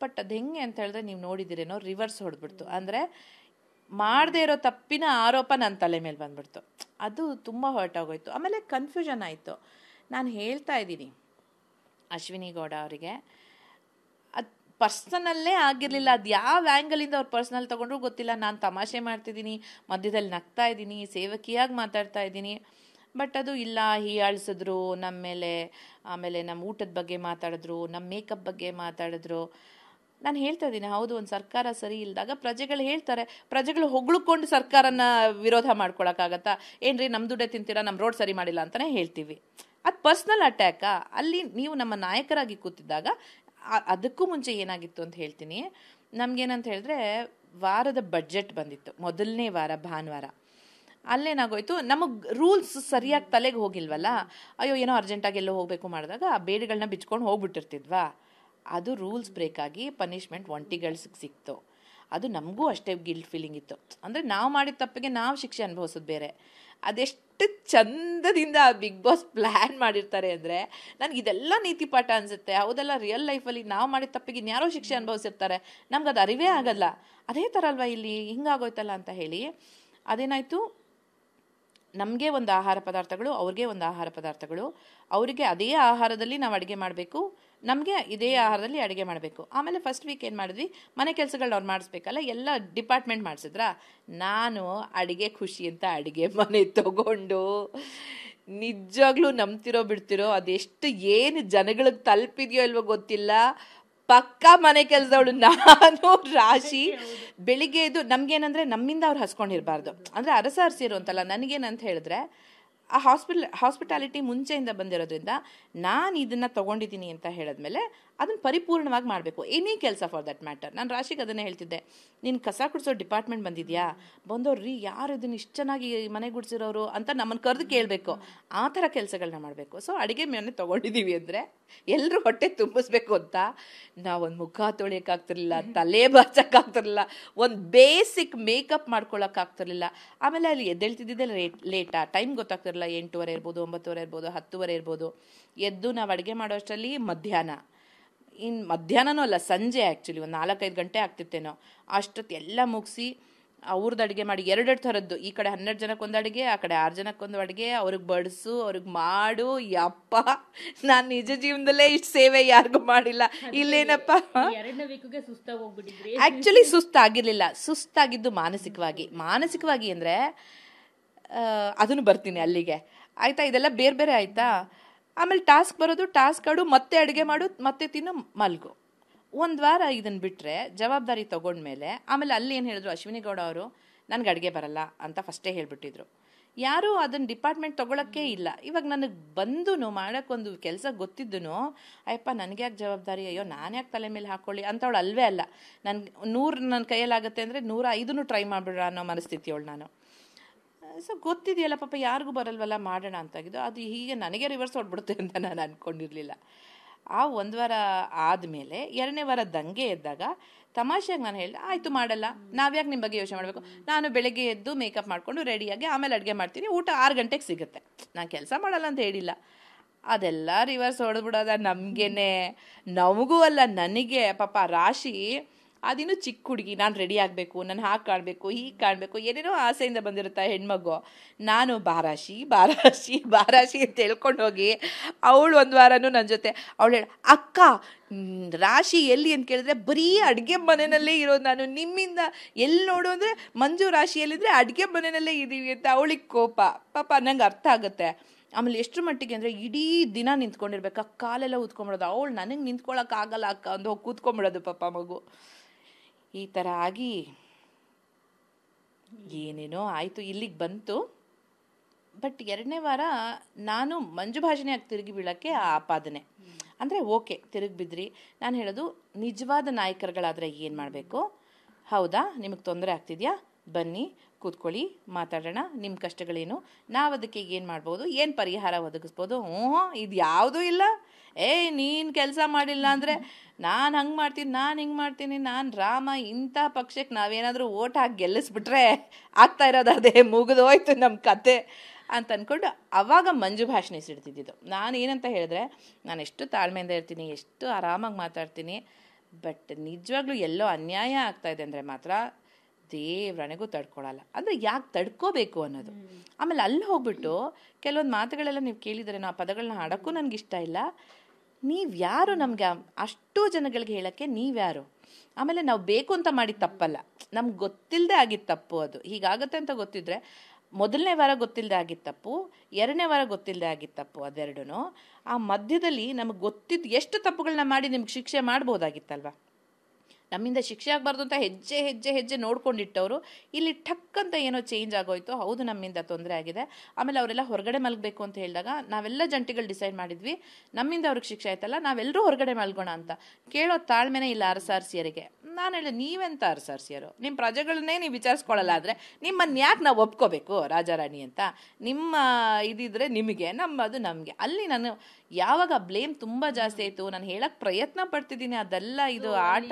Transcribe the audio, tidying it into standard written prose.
But ಅದು ಹೆಂಗೆ ಅಂತ ಹೇಳಿದ್ರೆ ನೀವು ನೋಡಿದಿರೇನೋ ರಿವರ್ಸ್ ಹೊಡೆದ್ಬಿಡ್ತು. ಅಂದರೆ ಮಾಡದೇ ಇರೋ ತಪ್ಪಿನ ಆರೋಪ ನನ್ನ ತಲೆ ಮೇಲೆ ಬಂದ್ಬಿಡ್ತು. ಅದು ತುಂಬ ಹರ್ಟ್ ಆಗೋಯ್ತು. ಆಮೇಲೆ ಕನ್ಫ್ಯೂಷನ್ ಆಯಿತು. ನಾನು ಹೇಳ್ತಾ ಇದ್ದೀನಿ ಅಶ್ವಿನಿ ಗೌಡ ಅವರಿಗೆ, ಅದು ಪರ್ಸನಲ್ಲೇ ಆಗಿರಲಿಲ್ಲ. ಅದು ಯಾವ ಆ್ಯಂಗಲಿಂದ ಅವ್ರು ಪರ್ಸ್ನಲ್ ತೊಗೊಂಡ್ರು ಗೊತ್ತಿಲ್ಲ. ನಾನು ತಮಾಷೆ ಮಾಡ್ತಿದ್ದೀನಿ, ಮಧ್ಯದಲ್ಲಿ ನಗ್ತಾ ಇದ್ದೀನಿ, ಸೇವಕಿಯಾಗಿ ಮಾತಾಡ್ತಾ ಇದ್ದೀನಿ. ಬಟ್ ಅದು ಇಲ್ಲ, ಹೀಯಾಳಿಸಿದ್ರು ನಮ್ಮ ಮೇಲೆ. ಆಮೇಲೆ ನಮ್ಮ ಊಟದ ಬಗ್ಗೆ ಮಾತಾಡಿದ್ರು, ನಮ್ಮ ಮೇಕಪ್ ಬಗ್ಗೆ ಮಾತಾಡಿದ್ರು. ನಾನು ಹೇಳ್ತಾ ಇದ್ದೀನಿ, ಹೌದು, ಒಂದು ಸರ್ಕಾರ ಸರಿ ಇಲ್ಲದಾಗ ಪ್ರಜೆಗಳು ಹೇಳ್ತಾರೆ. ಪ್ರಜೆಗಳು ಹೊಗಳ್ಕೊಂಡು ಸರ್ಕಾರನ ವಿರೋಧ ಮಾಡ್ಕೊಳಕ್ಕಾಗತ್ತಾ? ಏನ್ರಿ ನಮ್ಮ ದುಡ್ಡೇ ತಿಂತೀರಾ, ನಮ್ಮ ರೋಡ್ ಸರಿ ಮಾಡಿಲ್ಲ ಅಂತಲೇ ಹೇಳ್ತೀವಿ. ಅದು ಪರ್ಸ್ನಲ್ ಅಟ್ಯಾಕಾ? ಅಲ್ಲಿ ನೀವು ನಮ್ಮ ನಾಯಕರಾಗಿ ಕೂತಿದ್ದಾಗ ಅದಕ್ಕೂ ಮುಂಚೆ ಏನಾಗಿತ್ತು ಅಂತ ಹೇಳ್ತೀನಿ. ನಮಗೇನಂತ ಹೇಳಿದ್ರೆ, ವಾರದ ಬಡ್ಜೆಟ್ ಬಂದಿತ್ತು, ಮೊದಲನೇ ವಾರ ಭಾನುವಾರ. ಅಲ್ಲೇನಾಗೋಯ್ತು, ನಮಗೆ ರೂಲ್ಸ್ ಸರಿಯಾಗಿ ತಲೆಗೆ ಹೋಗಿಲ್ವಲ್ಲ. ಅಯ್ಯೋ ಏನೋ ಅರ್ಜೆಂಟಾಗಿ ಎಲ್ಲೋ ಹೋಗಬೇಕು ಮಾಡಿದಾಗ ಆ ಬೇಡಿಗಳನ್ನ ಬಿಚ್ಕೊಂಡು ಹೋಗ್ಬಿಟ್ಟಿರ್ತಿದ್ವಾ. ಅದು ರೂಲ್ಸ್ ಬ್ರೇಕ್ ಆಗಿ ಪನಿಷ್ಮೆಂಟ್ ಒಂಟಿಗಳಿಗೆ ಸಿಕ್ತು. ಅದು ನಮಗೂ ಅಷ್ಟೇ ಗಿಲ್ಟ್ ಫೀಲಿಂಗ್ ಇತ್ತು. ಅಂದರೆ ನಾವು ಮಾಡಿದ ತಪ್ಪಿಗೆ ನಾವು ಶಿಕ್ಷೆ ಅನುಭವಿಸೋದು ಬೇರೆ. ಅದೆಷ್ಟು ಚಂದದಿಂದ ಬಿಗ್ ಬಾಸ್ ಪ್ಲ್ಯಾನ್ ಮಾಡಿರ್ತಾರೆ ಅಂದರೆ ನನಗೆ ಇದೆಲ್ಲ ನೀತಿ ಪಾಠ ಅನಿಸುತ್ತೆ. ಹೌದಲ್ಲ, ರಿಯಲ್ ಲೈಫಲ್ಲಿ ನಾವು ಮಾಡಿದ ತಪ್ಪಿಗೆ ಇನ್ಯಾರೋ ಶಿಕ್ಷೆ ಅನುಭವಿಸಿರ್ತಾರೆ, ನಮ್ಗೆ ಅದು ಅರಿವೇ ಆಗಲ್ಲ. ಅದೇ ಥರ ಅಲ್ವಾ ಇಲ್ಲಿ ಹಿಂಗಾಗೋಯ್ತಲ್ಲ ಅಂತ ಹೇಳಿ ಅದೇನಾಯಿತು, ನಮಗೆ ಒಂದು ಆಹಾರ ಪದಾರ್ಥಗಳು, ಅವ್ರಿಗೆ ಒಂದು ಆಹಾರ ಪದಾರ್ಥಗಳು. ಅವರಿಗೆ ಅದೇ ಆಹಾರದಲ್ಲಿ ನಾವು ಅಡುಗೆ ಮಾಡಬೇಕು, ನಮಗೆ ಇದೇ ಆಹಾರದಲ್ಲಿ ಅಡುಗೆ ಮಾಡಬೇಕು. ಆಮೇಲೆ ಫಸ್ಟ್ ವೀಕ್ ಏನು ಮಾಡಿದ್ವಿ, ಮನೆ ಕೆಲಸಗಳನ್ನ ಅವ್ರು ಮಾಡಿಸ್ಬೇಕಲ್ಲ, ಎಲ್ಲ ಡಿಪಾರ್ಟ್ಮೆಂಟ್ ಮಾಡಿಸಿದ್ರಾ. ನಾನು ಅಡುಗೆ ಖುಷಿ ಅಂತ ಅಡುಗೆ ಮನೆ ತಗೊಂಡು ನಿಜವಾಗ್ಲೂ ನಂಬ್ತಿರೋ ಬಿಡ್ತಿರೋ ಅದೆಷ್ಟು ಏನು ಜನಗಳಿಗೆ ತಲುಪಿದೆಯೋ ಇಲ್ವೋ ಗೊತ್ತಿಲ್ಲ, ಪಕ್ಕಾ ಮನೆ ಕೆಲಸದವಳು ನಾನು, ರಾಶಿ. ಬೆಳಿಗ್ಗೆ ಎದ್ದು ನಮಗೇನಂದರೆ ನಮ್ಮಿಂದ ಅವ್ರು ಹಸ್ಕೊಂಡಿರಬಾರ್ದು. ಅಂದರೆ ಅರಸಾರಿಸಿರು ಅಂತಲ್ಲ, ನನಗೇನಂತ ಹೇಳಿದ್ರೆ ಆ ಹಾಸ್ಪಿಟಾಲಿಟಿ ಮುಂಚೆಯಿಂದ ಬಂದಿರೋದ್ರಿಂದ ನಾನು ಇದನ್ನು ತೊಗೊಂಡಿದ್ದೀನಿ ಅಂತ ಹೇಳಿದ್ಮೇಲೆ ಅದನ್ನು ಪರಿಪೂರ್ಣವಾಗಿ ಮಾಡಬೇಕು. ಎನಿ ಕೆಲಸ ಫಾರ್ ದಟ್ ಮ್ಯಾಟರ್. ನಾನು ರಾಶಿಗೆ ಅದನ್ನೇ ಹೇಳ್ತಿದ್ದೆ, ನೀನು ಕಸ ಗುಡಿಸೋ ಡಿಪಾರ್ಟ್ಮೆಂಟ್ ಬಂದಿದ್ಯಾ, ಬಂದವ್ರಿ ಯಾರು ಇದನ್ನು ಇಷ್ಟು ಚೆನ್ನಾಗಿ ಮನೆ ಗುಡಿಸಿರೋರು ಅಂತ ನಮ್ಮನ್ನು ಕರೆದು ಕೇಳಬೇಕು. ಆ ಥರ ಕೆಲಸಗಳನ್ನ ಮಾಡಬೇಕು. ಸೊ ಅಡುಗೆ ಮನೆ ತೊಗೊಂಡಿದ್ದೀವಿ ಅಂದರೆ ಎಲ್ಲರೂ ಹೊಟ್ಟೆ ತುಂಬಿಸ್ಬೇಕು ಅಂತ ನಾವೊಂದು ಮುಖ ತೊಳೆಯೋಕ್ಕಾಗ್ತಿರ್ಲಿಲ್ಲ, ತಲೆ ಬಾಚೋಕ್ಕಾಗ್ತಿರ್ಲಿಲ್ಲ, ಒಂದು ಬೇಸಿಕ್ ಮೇಕಪ್ ಮಾಡ್ಕೊಳ್ಳೋಕ್ಕಾಗ್ತಿರ್ಲಿಲ್ಲ. ಆಮೇಲೆ ಅಲ್ಲಿ ಎದ್ದೇಳ್ತಿದ್ದಿದ್ದೆ ಲೇಟಾ, ಟೈಮ್ ಗೊತ್ತಾಗ್ತಿರಲಿಲ್ಲ. 8:15 ಇರ್ಬೋದು, 9:00 ಇರ್ಬೋದು, 10:00 ಇರ್ಬೋದು. ಎದ್ದು ನಾವು ಅಡುಗೆ ಮಾಡೋ ಅಷ್ಟರಲ್ಲಿ ಮಧ್ಯಾಹ್ನನೂ ಅಲ್ಲ, ಸಂಜೆ ಆ್ಯಕ್ಚುಲಿ ಒಂದು 4-5 ಗಂಟೆ ಆಗ್ತಿತ್ತೇನೋ. ಅಷ್ಟೊತ್ತು ಎಲ್ಲ ಮುಗಿಸಿ ಅವ್ರದ್ದು ಅಡುಗೆ ಮಾಡಿ 2 ಥರದ್ದು, ಈ ಕಡೆ 12 ಜನಕ್ಕೊಂದು ಅಡುಗೆ, ಆ ಕಡೆ 6 ಜನಕ್ಕೊಂದು ಅಡುಗೆ, ಅವ್ರಿಗೆ ಬಡಿಸು, ಅವ್ರಿಗೆ ಮಾಡು. ಯಪ್ಪ, ನಾನು ನಿಜ ಜೀವನದಲ್ಲೇ ಇಷ್ಟು ಸೇವೆ ಯಾರಿಗೂ ಮಾಡಿಲ್ಲ. ಇಲ್ಲೇನಪ್ಪ, ಆ್ಯಕ್ಚುಲಿ ಸುಸ್ತಾಗಿರಲಿಲ್ಲ, ಸುಸ್ತಾಗಿದ್ದು ಮಾನಸಿಕವಾಗಿ ಅಂದರೆ ಅದನ್ನು ಬರ್ತೀನಿ ಅಲ್ಲಿಗೆ. ಆಯಿತಾ, ಇದೆಲ್ಲ ಬೇರೆ ಬೇರೆ ಆಯಿತಾ. ಆಮೇಲೆ ಟಾಸ್ಕ್ ಬರೋದು, ಟಾಸ್ಕ್ ಆಡು, ಮತ್ತೆ ಅಡುಗೆ ಮಾಡು, ಮತ್ತೆ ತಿನ್ನು, ಮಲ್ಗು. ಒಂದು ವಾರ ಇದನ್ನು ಬಿಟ್ಟರೆ ಜವಾಬ್ದಾರಿ ತೊಗೊಂಡ್ಮೇಲೆ ಆಮೇಲೆ ಅಲ್ಲಿ ಏನು ಹೇಳಿದ್ರು ಅಶ್ವಿನಿ ಗೌಡ ಅವರು, ನನಗೆ ಅಡುಗೆ ಬರಲ್ಲ ಅಂತ ಫಸ್ಟೇ ಹೇಳಿಬಿಟ್ಟಿದ್ರು. ಯಾರೂ ಅದನ್ನು ಡಿಪಾರ್ಟ್ಮೆಂಟ್ ತೊಗೊಳಕ್ಕೆ ಇಲ್ಲ. ಇವಾಗ ನನಗೆ ಬಂದು ಮಾಡೋಕ್ಕೊಂದು ಕೆಲಸ ಗೊತ್ತಿದ್ದು, ಅಯ್ಯಪ್ಪ ನನಗೆ ಯಾಕೆ ಜವಾಬ್ದಾರಿ, ಅಯ್ಯೋ ನಾನು ಯಾಕೆ ತಲೆ ಮೇಲೆ ಹಾಕ್ಕೊಳ್ಳಿ ಅಂತವಳು ಅಲ್ವೇ ಅಲ್ಲ. ನನಗೆ 100 ನನ್ನ ಕೈಯಲ್ಲಾಗುತ್ತೆ ಅಂದರೆ 105 ಟ್ರೈ ಮಾಡಿಬಿಡ್ರ ಅನ್ನೋ ಮನಸ್ಥಿತಿಯವಳು ನಾನು. ಸೊ ಗೊತ್ತಿದೆಯಲ್ಲ ಪಾಪ, ಯಾರಿಗೂ ಬರಲ್ವಲ್ಲ, ಮಾಡೋಣ ಅಂತಾಗಿದ್ದು. ಅದು ಹೀಗೆ ನನಗೆ ರಿವರ್ಸ್ ಹೊಡ್ಬಿಡುತ್ತೆ ಅಂತ ನಾನು ಅಂದ್ಕೊಂಡಿರಲಿಲ್ಲ. ಆ 1 ವಾರ ಆದಮೇಲೆ 2ನೇ ವಾರ ದಂಗೆ ಎದ್ದಾಗ ತಮಾಷೆಯಾಗಿ ನಾನು ಹೇಳಿದೆ, ಆಯಿತು ಮಾಡಲ್ಲ, ನಾವ್ಯಾಕೆ ನಿಮ್ಮ ಬಗ್ಗೆ ಯೋಚನೆ ಮಾಡಬೇಕು, ನಾನು ಬೆಳಗ್ಗೆ ಎದ್ದು ಮೇಕಪ್ ಮಾಡಿಕೊಂಡು ರೆಡಿಯಾಗಿ ಆಮೇಲೆ ಅಡುಗೆ ಮಾಡ್ತೀನಿ, ಊಟ 6 ಗಂಟೆಗೆ ಸಿಗುತ್ತೆ, ನಾನು ಕೆಲಸ ಮಾಡಲ್ಲ ಅಂತ ಹೇಳಿಲ್ಲ. ಅದೆಲ್ಲ ರಿವರ್ಸ್ ಹೊಡೆದ್ಬಿಡೋದ ನಮಗೇನೆ, ನಮಗೂ ಅಲ್ಲ ನನಗೆ. ಪಾಪ ರಾಶಿ ಅದಿನ್ನೂ ಚಿಕ್ಕ ಹುಡುಗಿ, ನಾನು ರೆಡಿ ಆಗಬೇಕು, ನಾನು ಹಾಗೆ ಕಾಣಬೇಕು, ಹೀಗೆ ಕಾಣಬೇಕು, ಏನೇನೋ ಆಸೆಯಿಂದ ಬಂದಿರುತ್ತೆ ಹೆಣ್ಮಗು. ನಾನು ಬಾರಾಶಿ ಅಂತ ಹೇಳ್ಕೊಂಡು ಹೋಗಿ ಅವಳು 1 ವಾರನೂ ನನ್ನ ಜೊತೆ ಅವಳು ಹೇಳ, ಅಕ್ಕ ರಾಶಿ ಎಲ್ಲಿ ಅಂತ ಕೇಳಿದ್ರೆ ಬರೀ ಅಡುಗೆ ಮನೆಯಲ್ಲೇ ಇರೋದು ನಾನು, ನಿಮ್ಮಿಂದ ಎಲ್ಲಿ ನೋಡು ಅಂದರೆ ಮಂಜು ರಾಶಿಯಲ್ಲಿದ್ದರೆ ಅಡುಗೆ ಮನೆಯಲ್ಲೇ ಇದ್ದೀವಿ ಅಂತ ಅವಳಿಗೆ ಕೋಪ. ಪಾಪ ನಂಗೆ ಅರ್ಥ ಆಗುತ್ತೆ. ಆಮೇಲೆ ಎಷ್ಟು ಮಟ್ಟಿಗೆ ಅಂದರೆ ಇಡೀ ದಿನ ನಿಂತ್ಕೊಂಡಿರ್ಬೇಕು, ಕಾಲೆಲ್ಲ ಊದ್ಕೊಂಬಿಡೋದು. ಅವಳು ನನಗೆ ನಿಂತ್ಕೊಳ್ಳೋಕ್ಕಾಗಲ್ಲ ಅಕ್ಕ ಅಂದು ಹೋಗಿ ಕೂತ್ಕೊಂಬಿಡೋದು ಪಾಪ ಮಗು. ಈ ಥರ ಆಗಿ ಏನೇನೋ ಆಯಿತು, ಇಲ್ಲಿಗೆ ಬಂತು. ಬಟ್ 2ನೇ ವಾರ ನಾನು ಮಂಜು ಭಾಷೆಯಾಗಿ ತಿರುಗಿ ಬೀಳೋಕ್ಕೆ ಆ ಆಪಾದನೆ. ಅಂದರೆ ಓಕೆ, ತಿರುಗಿ ಬಿದ್ರಿ. ನಾನು ಹೇಳೋದು, ನಿಜವಾದ ನಾಯಕರುಗಳಾದರೆ ಏನು ಮಾಡಬೇಕು, ಹೌದಾ ನಿಮಗೆ ತೊಂದರೆ ಆಗ್ತಿದೆಯಾ, ಬನ್ನಿ ಕೂತ್ಕೊಳ್ಳಿ, ಮಾತಾಡೋಣ, ನಿಮ್ಮ ಕಷ್ಟಗಳೇನು, ನಾವು ಅದಕ್ಕೆ ಏನು ಮಾಡ್ಬೋದು, ಏನು ಪರಿಹಾರ ಒದಗಿಸ್ಬೋದು. ಇದು ಯಾವುದೂ ಇಲ್ಲ. ನೀನು ಕೆಲಸ ಮಾಡಿಲ್ಲ ಅಂದರೆ ನಾನು ಹಂಗೆ ಮಾಡ್ತೀನಿ, ನಾನು ಹಿಂಗೆ ಮಾಡ್ತೀನಿ, ನಾನು ರಾಮ, ಇಂಥ ಪಕ್ಷಕ್ಕೆ ನಾವೇನಾದರೂ ಓಟ್ ಹಾಕಿ ಗೆಲ್ಲಿಸ್ಬಿಟ್ರೆ ಆಗ್ತಾ ಇರೋದು ಅದೇ, ಮುಗಿದೋಯ್ತು ನಮ್ಮ ಕತೆ ಅಂತ ಅಂದ್ಕೊಂಡು ಆವಾಗ ಮಂಜು ಭಾಷಣೆ ಸಿಡ್ತಿದ್ದಿದ್ದು. ನಾನು ಏನಂತ ಹೇಳಿದ್ರೆ, ನಾನು ಎಷ್ಟು ತಾಳ್ಮೆಯಿಂದ ಇರ್ತೀನಿ, ಎಷ್ಟು ಆರಾಮಾಗಿ ಮಾತಾಡ್ತೀನಿ, ಬಟ್ ನಿಜವಾಗ್ಲೂ ಎಲ್ಲೋ ಅನ್ಯಾಯ ಆಗ್ತಾ ಇದೆ ಅಂದರೆ ಮಾತ್ರ ದೇವ್ರಣೆಗೂ ತಡ್ಕೊಳಲ್ಲ. ಅಂದರೆ ಯಾಕೆ ತಡ್ಕೋಬೇಕು ಅನ್ನೋದು. ಆಮೇಲೆ ಅಲ್ಲಿ ಹೋಗ್ಬಿಟ್ಟು ಕೆಲವೊಂದು ಮಾತುಗಳೆಲ್ಲ ನೀವು ಕೇಳಿದರೆ, ಆ ಪದಗಳನ್ನ ಹಾಡೋಕ್ಕೂ ನನಗಿಷ್ಟ ಇಲ್ಲ. ನೀವು ಯಾರು ನಮಗೆ ಅಷ್ಟು ಜನಗಳಿಗೆ ಹೇಳೋಕ್ಕೆ, ನೀವ್ಯಾರು? ಆಮೇಲೆ ನಾವು ಬೇಕು ಅಂತ ಮಾಡಿದ ತಪ್ಪಲ್ಲ, ನಮ್ಗೆ ಗೊತ್ತಿಲ್ಲದೆ ಆಗಿದ್ದ ತಪ್ಪು ಅದು. ಹೀಗಾಗತ್ತೆ ಅಂತ ಗೊತ್ತಿದ್ರೆ ಮೊದಲನೇ ವಾರ ಗೊತ್ತಿಲ್ಲದೆ ಆಗಿದ್ದ ತಪ್ಪು, 2ನೇ ವಾರ ಗೊತ್ತಿಲ್ಲದೆ ಆಗಿದ್ದ ತಪ್ಪು, ಅದೆರಡೂ. ಆ ಮಧ್ಯದಲ್ಲಿ ನಮಗೆ ಗೊತ್ತಿದ್ದು ಎಷ್ಟು ತಪ್ಪುಗಳನ್ನ ಮಾಡಿ ನಿಮ್ಗೆ ಶಿಕ್ಷೆ ಮಾಡ್ಬೋದಾಗಿತ್ತಲ್ವ. ನಮ್ಮಿಂದ ಶಿಕ್ಷೆ ಆಗಬಾರ್ದು ಅಂತ ಹೆಜ್ಜೆ ಹೆಜ್ಜೆ ಹೆಜ್ಜೆ ನೋಡ್ಕೊಂಡಿಟ್ಟವರು ಇಲ್ಲಿ ಠಕ್ ಅಂತ ಏನೋ ಚೇಂಜ್ ಆಗೋಯ್ತು. ಹೌದು, ನಮ್ಮಿಂದ ತೊಂದರೆ ಆಗಿದೆ. ಆಮೇಲೆ ಅವರೆಲ್ಲ ಹೊರಗಡೆ ಮಲಗಬೇಕು ಅಂತ ಹೇಳಿದಾಗ ನಾವೆಲ್ಲ ಜಂಟಿಗಳು ಡಿಸೈಡ್ ಮಾಡಿದ್ವಿ, ನಮ್ಮಿಂದ ಅವ್ರಿಗೆ ಶಿಕ್ಷೆ ಆಯ್ತಲ್ಲ, ನಾವೆಲ್ಲರೂ ಹೊರಗಡೆ ಮಲ್ಗೋಣ ಅಂತ. ಕೇಳೋ ತಾಳ್ಮೆನೇ ಇಲ್ಲ ಅರಸಾರ್ಸಿಯರಿಗೆ. ನಾನು ಹೇಳಿದೆ, ನೀವೆಂತ ಅರಸಾರ್ಸಿಯರು? ನಿಮ್ಮ ಪ್ರಜೆಗಳನ್ನೇ ನೀವು ವಿಚಾರಿಸ್ಕೊಳ್ಳಲ್ಲ ಆದರೆ ನಿಮ್ಮನ್ನು ಯಾಕೆ ನಾವು ಒಪ್ಕೋಬೇಕು ರಾಜಾರಾಣಿ ಅಂತ? ನಿಮ್ಮ ಇದಿದ್ರೆ ನಿಮಗೆ, ನಮ್ಮದು ನಮಗೆ. ಅಲ್ಲಿ ನಾನು ಯಾವಾಗ ಬ್ಲೇಮ್ ತುಂಬ ಜಾಸ್ತಿ ಆಯಿತು, ನಾನು ಹೇಳಕ್ಕೆ ಪ್ರಯತ್ನ ಪಡ್ತಿದ್ದೀನಿ, ಅದೆಲ್ಲ ಇದು ಆಟ.